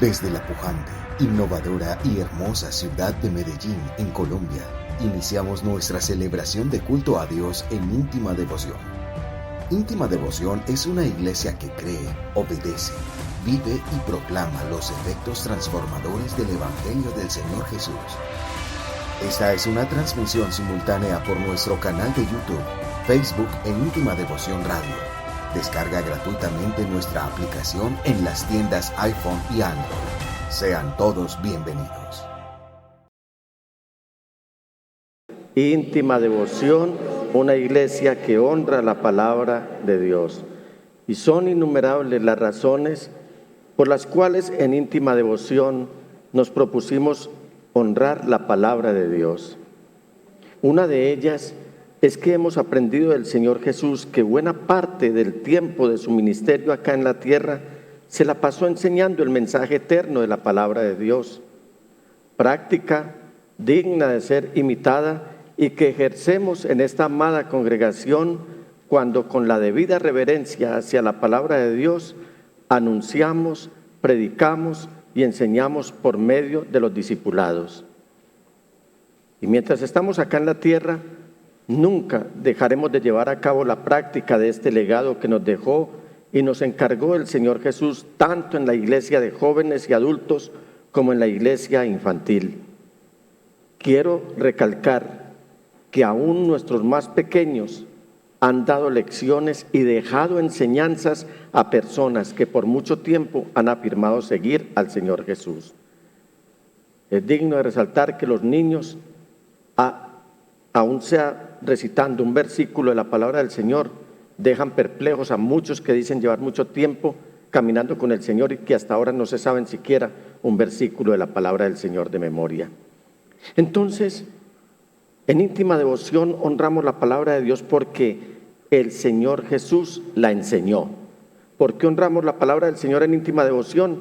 Desde la pujante, innovadora y hermosa ciudad de Medellín, en Colombia, iniciamos nuestra celebración de culto a Dios en íntima devoción. Íntima Devoción es una iglesia que cree, obedece, vive y proclama los efectos transformadores del Evangelio del Señor Jesús. Esta es una transmisión simultánea por nuestro canal de YouTube, Facebook e Íntima Devoción Radio. Descarga gratuitamente nuestra aplicación en las tiendas iPhone y Android. Sean todos bienvenidos. Íntima Devoción, una iglesia que honra la palabra de Dios. Y son innumerables las razones por las cuales en Íntima Devoción nos propusimos honrar la palabra de Dios. Una de ellas es que hemos aprendido del Señor Jesús que buena parte del tiempo de su ministerio acá en la tierra se la pasó enseñando el mensaje eterno de la palabra de Dios, práctica digna de ser imitada y que ejercemos en esta amada congregación cuando con la debida reverencia hacia la palabra de Dios anunciamos, predicamos y enseñamos por medio de los discipulados. Y mientras estamos acá en la tierra, nunca dejaremos de llevar a cabo la práctica de este legado que nos dejó y nos encargó el Señor Jesús, tanto en la iglesia de jóvenes y adultos como en la iglesia infantil. Quiero recalcar que aún nuestros más pequeños han dado lecciones y dejado enseñanzas a personas que por mucho tiempo han afirmado seguir al Señor Jesús. Es digno de resaltar que los niños, aún sea recitando un versículo de la palabra del Señor, dejan perplejos a muchos que dicen llevar mucho tiempo caminando con el Señor y que hasta ahora no se saben siquiera un versículo de la palabra del Señor de memoria. Entonces, en Íntima Devoción honramos la palabra de Dios porque el Señor Jesús la enseñó. ¿Por qué honramos la palabra del Señor en Íntima Devoción?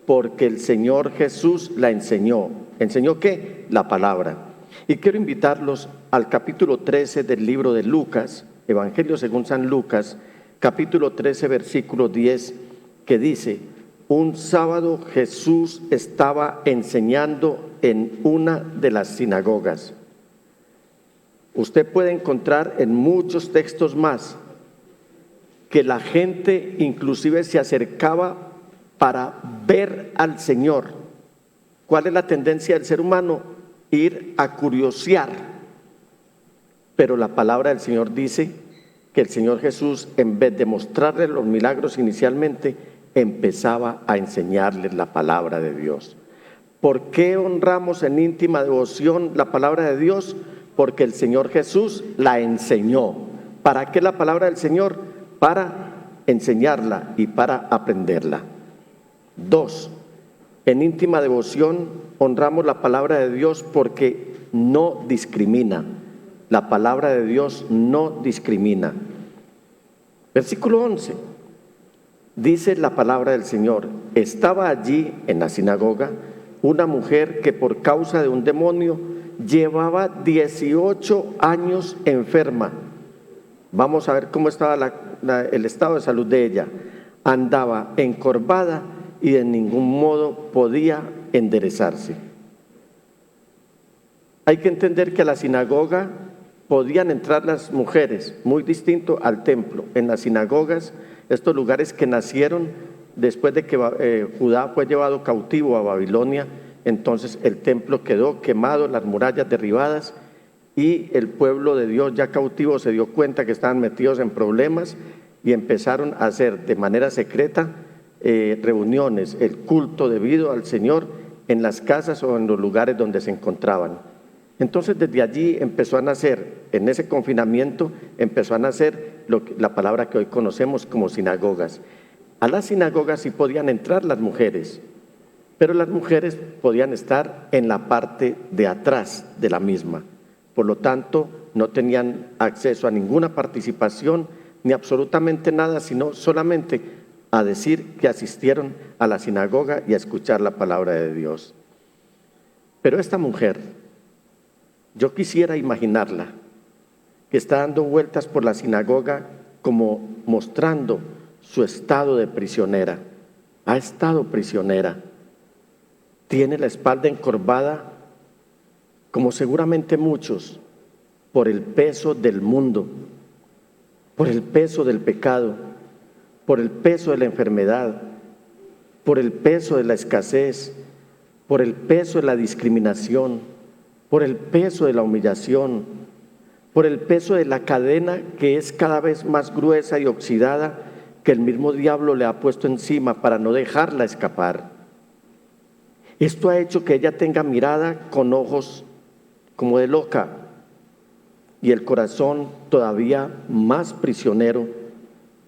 Porque el Señor Jesús la enseñó. ¿Enseñó qué? La palabra. Y quiero invitarlos al capítulo 13 del libro de Lucas, Evangelio según San Lucas, capítulo 13, versículo 10, que dice: un sábado Jesús estaba enseñando en una de las sinagogas. Usted puede encontrar en muchos textos más que la gente inclusive se acercaba para ver al Señor. ¿Cuál es la tendencia del ser humano? Ir a curiosear. Pero la palabra del Señor dice que el Señor Jesús, en vez de mostrarles los milagros inicialmente, empezaba a enseñarles la palabra de Dios. ¿Por qué honramos en Íntima Devoción la palabra de Dios? Porque el Señor Jesús la enseñó. ¿Para qué la palabra del Señor? Para enseñarla y para aprenderla. 2. En Íntima Devoción honramos la palabra de Dios porque no discrimina. La palabra de Dios no discrimina. Versículo 11. Dice la palabra del Señor: estaba allí en la sinagoga una mujer que por causa de un demonio llevaba 18 años enferma. Vamos a ver cómo estaba el estado de salud de ella. Andaba encorvada y de ningún modo podía enderezarse. Hay que entender que a la sinagoga podían entrar las mujeres, muy distinto al templo. En las sinagogas, estos lugares que nacieron después de que Judá fue llevado cautivo a Babilonia, entonces el templo quedó quemado, las murallas derribadas, y el pueblo de Dios ya cautivo se dio cuenta que estaban metidos en problemas y empezaron a hacer de manera secreta reuniones, el culto debido al Señor en las casas o en los lugares donde se encontraban. Entonces desde allí empezó a nacer, en ese confinamiento empezó a nacer la palabra que hoy conocemos como sinagogas. A las sinagogas sí podían entrar las mujeres, pero las mujeres podían estar en la parte de atrás de la misma. Por lo tanto, no tenían acceso a ninguna participación ni absolutamente nada, sino solamente a decir que asistieron a la sinagoga y a escuchar la palabra de Dios. Pero esta mujer, yo quisiera imaginarla, que está dando vueltas por la sinagoga como mostrando su estado de prisionera. Ha estado prisionera. tiene la espalda encorvada, como seguramente muchos, por el peso del mundo, por el peso del pecado, por el peso de la enfermedad, por el peso de la escasez, por el peso de la discriminación, por el peso de la humillación, por el peso de la cadena que es cada vez más gruesa y oxidada que el mismo diablo le ha puesto encima para no dejarla escapar. Esto ha hecho que ella tenga mirada con ojos como de loca y el corazón todavía más prisionero,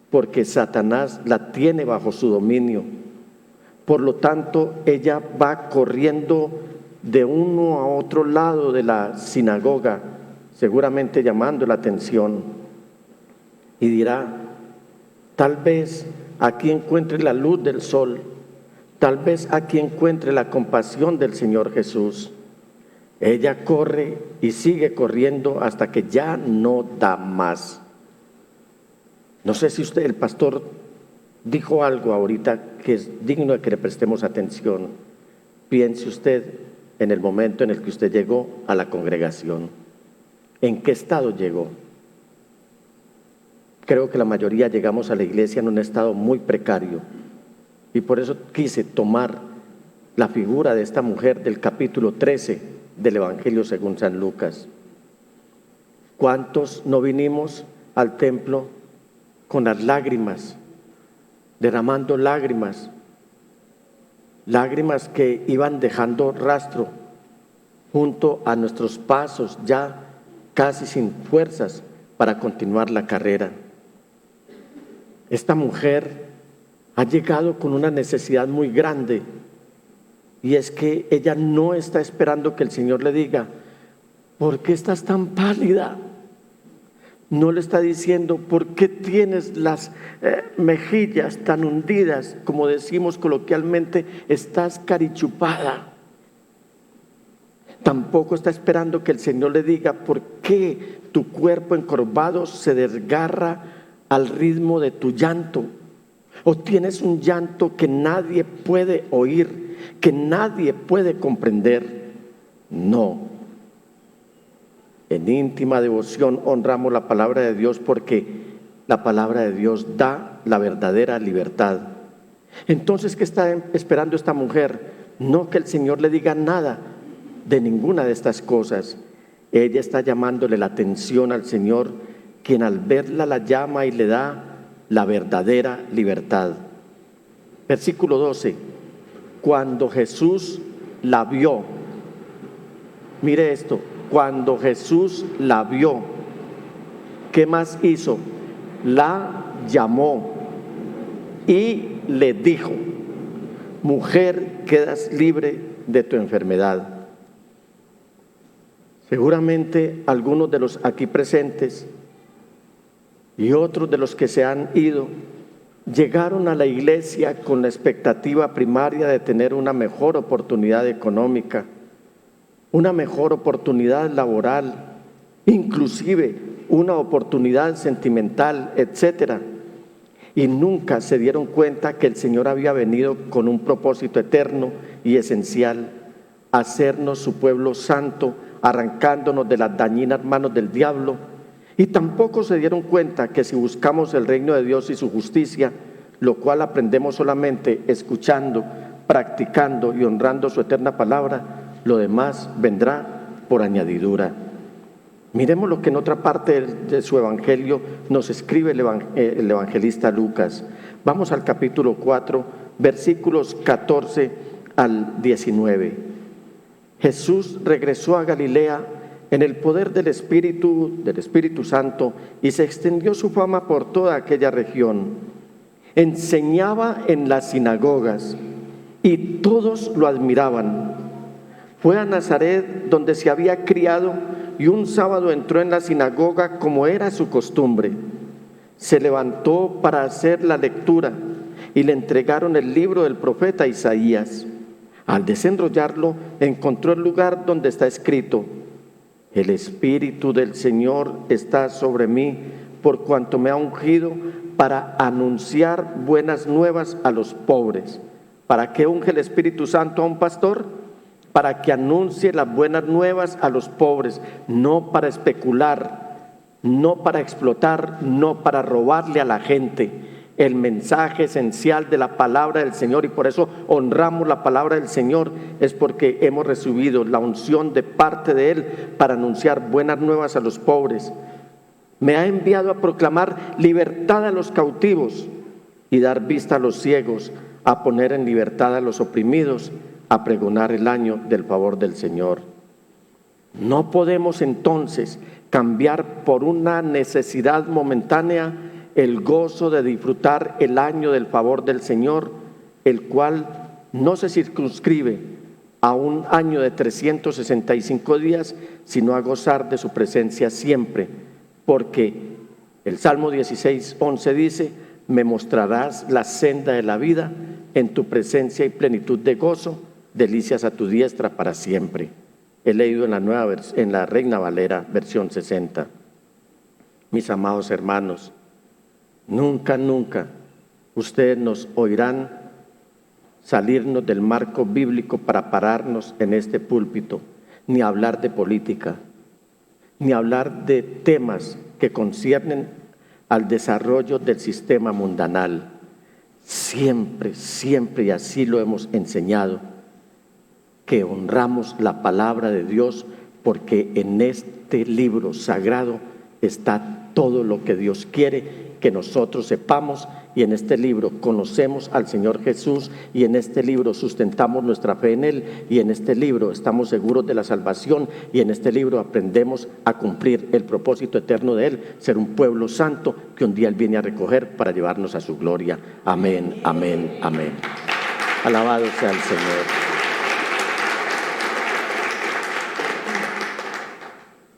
porque Satanás la tiene bajo su dominio. Por lo tanto, ella va corriendo de uno a otro lado de la sinagoga, seguramente llamando la atención, y dirá: tal vez aquí encuentre la luz del sol, tal vez aquí encuentre la compasión del Señor Jesús. Ella corre y sigue corriendo hasta que ya no da más. No sé si el pastor dijo algo ahorita que es digno de que le prestemos atención. Piense usted en el momento en el que usted llegó a la congregación. ¿En qué estado llegó? Creo que la mayoría llegamos a la iglesia en un estado muy precario, y por eso quise tomar la figura de esta mujer del capítulo 13 del Evangelio según San Lucas. ¿Cuántos no vinimos al templo con las lágrimas, derramando lágrimas que iban dejando rastro junto a nuestros pasos, ya casi sin fuerzas para continuar la carrera? Esta mujer ha llegado con una necesidad muy grande, y es que ella no está esperando que el Señor le diga: ¿por qué estás tan pálida? No le está diciendo: ¿por qué tienes las mejillas tan hundidas? Como decimos coloquialmente, estás carichupada. Tampoco está esperando que el Señor le diga: ¿por qué tu cuerpo encorvado se desgarra al ritmo de tu llanto? ¿O tienes un llanto que nadie puede oír, que nadie puede comprender? No. En íntima devoción honramos la palabra de Dios, porque la palabra de Dios da la verdadera libertad. Entonces, ¿qué está esperando esta mujer? No que el Señor le diga nada de ninguna de estas cosas. Ella está llamándole la atención al Señor, quien al verla la llama y le da la verdadera libertad. Versículo 12. Cuando Jesús la vio, mire esto, cuando Jesús la vio, ¿qué más hizo? La llamó y le dijo: mujer, quedas libre de tu enfermedad. Seguramente algunos de los aquí presentes y otros de los que se han ido llegaron a la iglesia con la expectativa primaria de tener una mejor oportunidad económica, una mejor oportunidad laboral, inclusive una oportunidad sentimental, etcétera. Y nunca se dieron cuenta que el Señor había venido con un propósito eterno y esencial: hacernos su pueblo santo, arrancándonos de las dañinas manos del diablo. Y tampoco se dieron cuenta que si buscamos el reino de Dios y su justicia, lo cual aprendemos solamente escuchando, practicando y honrando su eterna palabra, lo demás vendrá por añadidura. Miremos lo que en otra parte de su evangelio nos escribe el evangelista Lucas. Vamos al capítulo 4, versículos 14 al 19. Jesús regresó a Galilea en el poder del Espíritu Santo, y se extendió su fama por toda aquella región. Enseñaba en las sinagogas y todos lo admiraban. Fue a Nazaret, donde se había criado, y un sábado entró en la sinagoga como era su costumbre. Se levantó para hacer la lectura y le entregaron el libro del profeta Isaías. Al desenrollarlo, encontró el lugar donde está escrito: el Espíritu del Señor está sobre mí, por cuanto me ha ungido para anunciar buenas nuevas a los pobres. ¿Para qué unge el Espíritu Santo a un pastor? Para que anuncie las buenas nuevas a los pobres, no para especular, no para explotar, no para robarle a la gente. El mensaje esencial de la palabra del Señor, y por eso honramos la palabra del Señor, es porque hemos recibido la unción de parte de Él para anunciar buenas nuevas a los pobres. Me ha enviado a proclamar libertad a los cautivos y dar vista a los ciegos, a poner en libertad a los oprimidos, a pregonar el año del favor del Señor. No podemos entonces cambiar por una necesidad momentánea el gozo de disfrutar el año del favor del Señor, el cual no se circunscribe a un año de 365 días, sino a gozar de su presencia siempre, porque el Salmo 16:11 dice: me mostrarás la senda de la vida, en tu presencia y plenitud de gozo, delicias a tu diestra para siempre. He leído en la Reina Valera, versión 60. Mis amados hermanos, nunca ustedes nos oirán salirnos del marco bíblico para pararnos en este púlpito, ni hablar de política, ni hablar de temas que conciernen al desarrollo del sistema mundanal. Siempre, y así lo hemos enseñado, que honramos la palabra de Dios, porque en este libro sagrado está todo lo que Dios quiere que nosotros sepamos, y en este libro conocemos al Señor Jesús, y en este libro sustentamos nuestra fe en Él, y en este libro estamos seguros de la salvación, y en este libro aprendemos a cumplir el propósito eterno de Él, ser un pueblo santo que un día Él viene a recoger para llevarnos a su gloria. Amén, amén, amén. Alabado sea el Señor.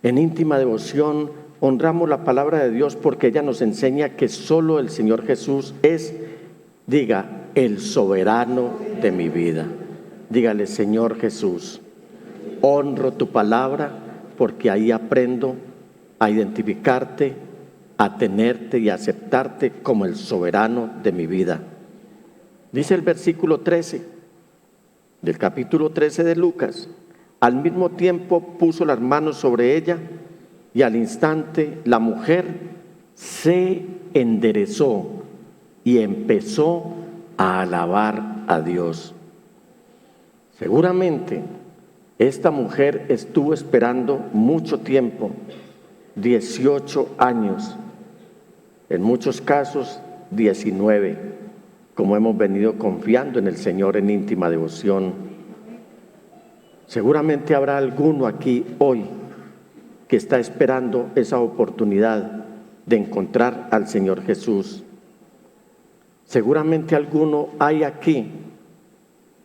En íntima devoción honramos la palabra de Dios, porque ella nos enseña que solo el Señor Jesús es, diga, el soberano de mi vida. Dígale: Señor Jesús, honro tu palabra, porque ahí aprendo a identificarte, a tenerte y a aceptarte como el soberano de mi vida. Dice el versículo 13 del capítulo 13 de Lucas: al mismo tiempo puso las manos sobre ella, y al instante la mujer se enderezó y empezó a alabar a Dios. Seguramente esta mujer estuvo esperando mucho tiempo, 18 años, en muchos casos 19, como hemos venido confiando en el Señor en íntima devoción. Seguramente habrá alguno aquí hoy que está esperando esa oportunidad de encontrar al Señor Jesús. Seguramente alguno hay aquí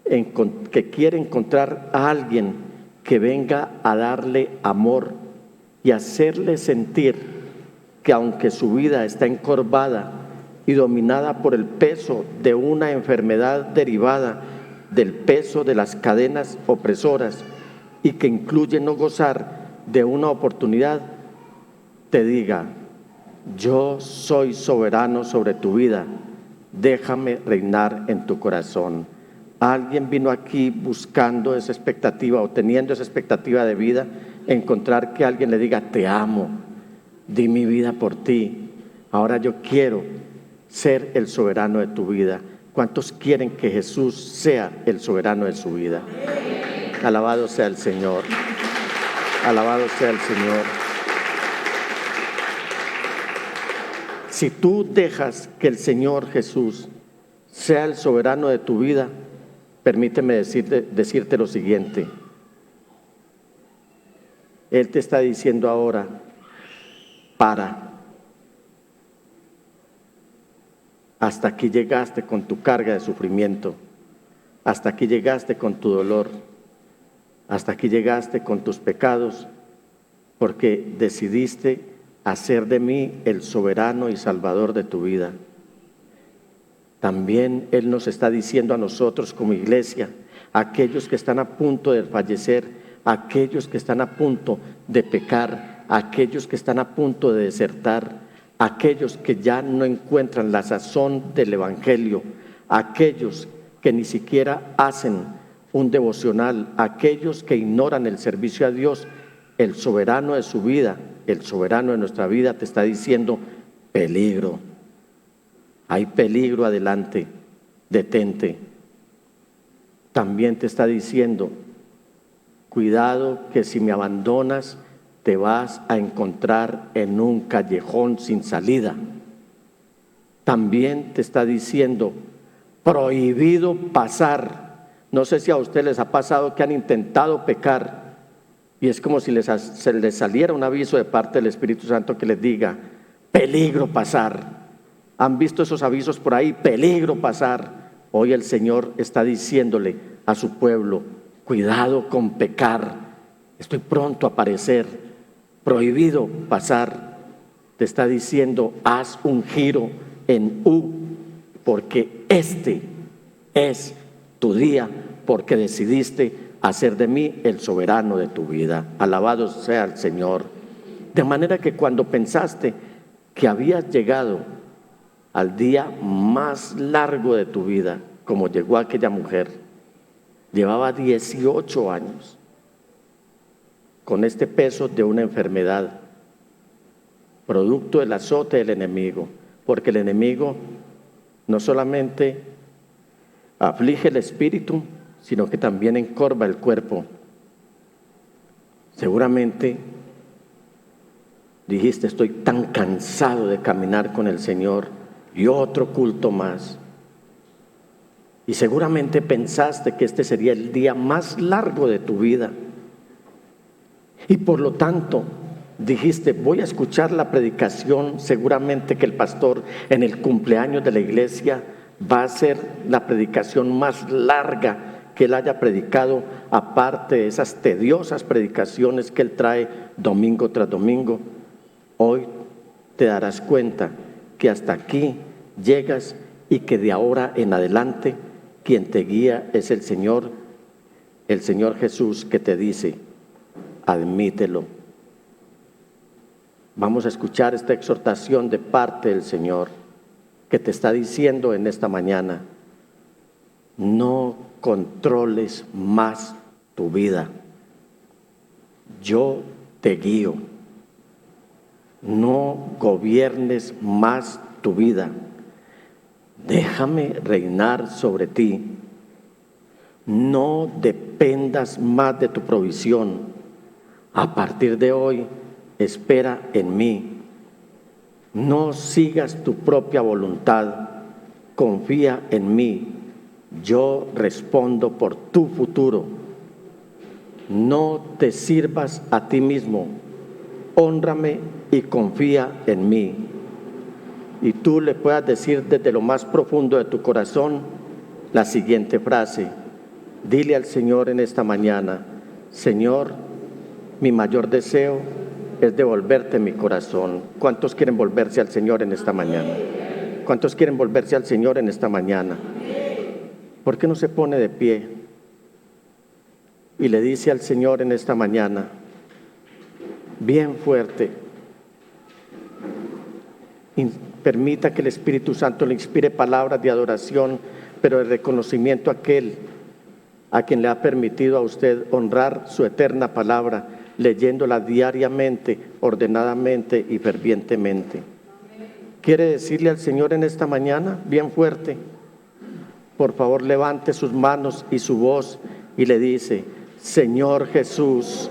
que quiere encontrar a alguien que venga a darle amor y hacerle sentir que, aunque su vida está encorvada y dominada por el peso de una enfermedad derivada del peso de las cadenas opresoras, y que incluye no gozar de una oportunidad, te diga: yo soy soberano sobre tu vida, déjame reinar en tu corazón. Alguien vino aquí buscando esa expectativa, o teniendo esa expectativa de vida, encontrar que alguien le diga: te amo, di mi vida por ti, ahora yo quiero ser el soberano de tu vida. ¿Cuántos quieren que Jesús sea el soberano de su vida? Alabado sea el Señor. Alabado sea el Señor. Si tú dejas que el Señor Jesús sea el soberano de tu vida, permíteme decirte lo siguiente. Él te está diciendo ahora: para. Hasta aquí llegaste con tu carga de sufrimiento. Hasta aquí llegaste con tu dolor. Hasta aquí llegaste con tus pecados, porque decidiste hacer de mí el soberano y salvador de tu vida. También Él nos está diciendo a nosotros como iglesia, a aquellos que están a punto de fallecer, a aquellos que están a punto de pecar, a aquellos que están a punto de desertar, a aquellos que ya no encuentran la sazón del Evangelio, a aquellos que ni siquiera hacen un devocional, aquellos que ignoran el servicio a Dios, el soberano de su vida, el soberano de nuestra vida te está diciendo: peligro, hay peligro adelante, detente. También te está diciendo: cuidado, que si me abandonas te vas a encontrar en un callejón sin salida. También te está diciendo: prohibido pasar. No sé si a ustedes les ha pasado que han intentado pecar y es como si se les saliera un aviso de parte del Espíritu Santo que les diga: peligro pasar. ¿Han visto esos avisos por ahí? Peligro pasar. Hoy el Señor está diciéndole a su pueblo: cuidado con pecar, estoy pronto a aparecer, prohibido pasar. Te está diciendo: haz un giro en U, porque este es tu día, porque decidiste hacer de mí el soberano de tu vida. Alabado sea el Señor. De manera que cuando pensaste que habías llegado al día más largo de tu vida, como llegó aquella mujer, llevaba 18 años con este peso de una enfermedad, producto del azote del enemigo, porque el enemigo no solamente aflige el espíritu, sino que también encorva el cuerpo. Seguramente dijiste: estoy tan cansado de caminar con el Señor, y otro culto más. Y seguramente pensaste que este sería el día más largo de tu vida. Y por lo tanto dijiste: voy a escuchar la predicación, seguramente que el pastor en el cumpleaños de la iglesia va a ser la predicación más larga que él haya predicado, aparte de esas tediosas predicaciones que él trae domingo tras domingo. Hoy te darás cuenta que hasta aquí llegas y que de ahora en adelante quien te guía es el Señor Jesús, que te dice: admítelo. Vamos a escuchar esta exhortación de parte del Señor, que te está diciendo en esta mañana: no controles más tu vida, yo te guío. No gobiernes más tu vida, déjame reinar sobre ti. No dependas más de tu provisión. A partir de hoy, espera en mí. No sigas tu propia voluntad, confía en mí. Yo respondo por tu futuro. No te sirvas a ti mismo, hónrame y confía en mí. Y tú le puedas decir desde lo más profundo de tu corazón la siguiente frase. Dile al Señor en esta mañana: Señor, mi mayor deseo es devolverte mi corazón. ¿Cuántos quieren volverse al Señor en esta mañana? ¿Cuántos quieren volverse al Señor en esta mañana? ¿Por qué no se pone de pie y le dice al Señor en esta mañana, bien fuerte, permita que el Espíritu Santo le inspire palabras de adoración, pero de reconocimiento a aquel a quien le ha permitido a usted honrar su eterna palabra, leyéndola diariamente, ordenadamente y fervientemente? ¿Quiere decirle al Señor en esta mañana, bien fuerte? Por favor, levante sus manos y su voz y le dice: Señor Jesús,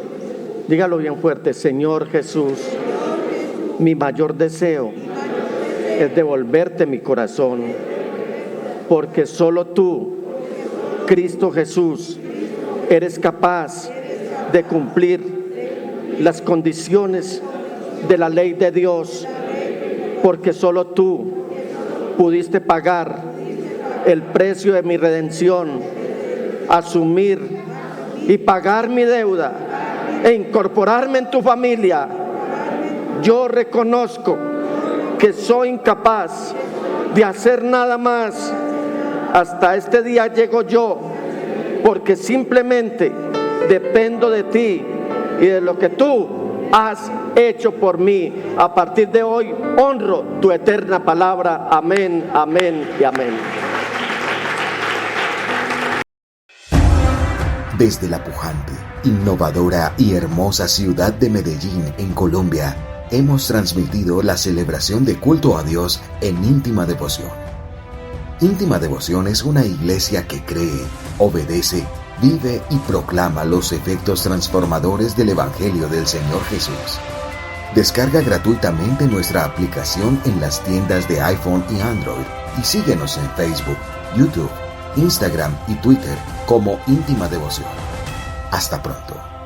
dígalo bien fuerte: Señor Jesús, mi mayor deseo es devolverte mi corazón, porque solo tú, Cristo Jesús, eres capaz de cumplir las condiciones de la ley de Dios, porque solo tú pudiste pagar el precio de mi redención, asumir y pagar mi deuda e incorporarme en tu familia. Yo reconozco que soy incapaz de hacer nada más. Hasta este día llego yo, porque simplemente dependo de ti y de lo que tú has hecho por mí. A partir de hoy honro tu eterna palabra. Amén, amén y amén. Desde la pujante, innovadora y hermosa ciudad de Medellín, en Colombia, hemos transmitido la celebración de culto a Dios en íntima devoción. Íntima Devoción es una iglesia que cree, obedece, vive y proclama los efectos transformadores del Evangelio del Señor Jesús. Descarga gratuitamente nuestra aplicación en las tiendas de iPhone y Android y síguenos en Facebook, YouTube, Instagram y Twitter como Íntima Devoción. Hasta pronto.